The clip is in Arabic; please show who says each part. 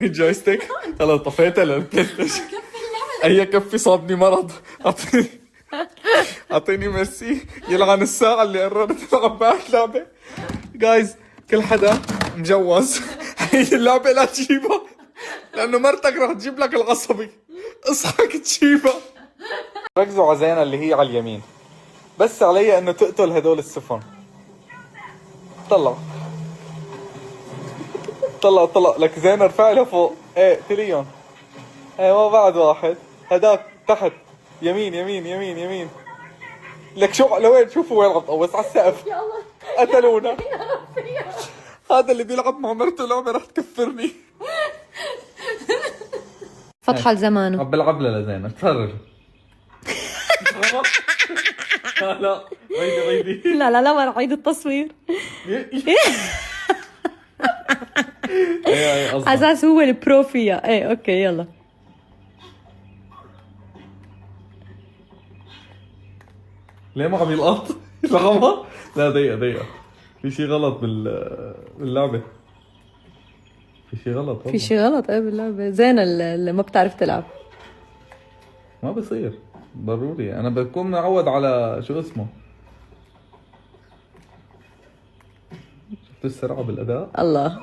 Speaker 1: الجويستيك خلاص طفيتها للبلايستيشن. هي كفي صابني مرض. اعطيني اعطيني ميسي يلعن الساعة اللي قررت العب معك لعبة. جايز كل حدا مجوز هي اللعبة لا تجيبها لانه مرتك رح تجيب لك العصبي. اصحك تجيبها. ركزوا على زينة اللي هي على اليمين، بس علي انه تقتل هدول السفن. طلع طلع طلع لك زينة، ارفع لها فوق. ايه تليون. ايه بعد واحد هداك تحت. يمين يمين يمين يمين. لك شو لوين؟ شوفوا وين عم تقوس على السقف. قتلونا. هذا اللي بيلعب مع مرته لعبة رح تكفرني.
Speaker 2: فتحة لزمانه.
Speaker 1: عم بلعب لها لزينة تفرج. لا عيدي
Speaker 2: لا لا لا، ما رح اعيد التصوير.
Speaker 1: ايه قصدها.
Speaker 2: اساس هو البرو فيها. ايه اوكي يلا.
Speaker 1: ليه ما عم يلقط؟ رقمها؟ لا دقيقة دقيقة، في شي غلط باللعبة. في شي غلط والله.
Speaker 2: في شي غلط ايه باللعبة. زينة اللي ما بتعرف تلعب.
Speaker 1: ما بصير ضروري، انا بكون معود على شو اسمه. شفت السرعة بالاداء؟
Speaker 2: الله.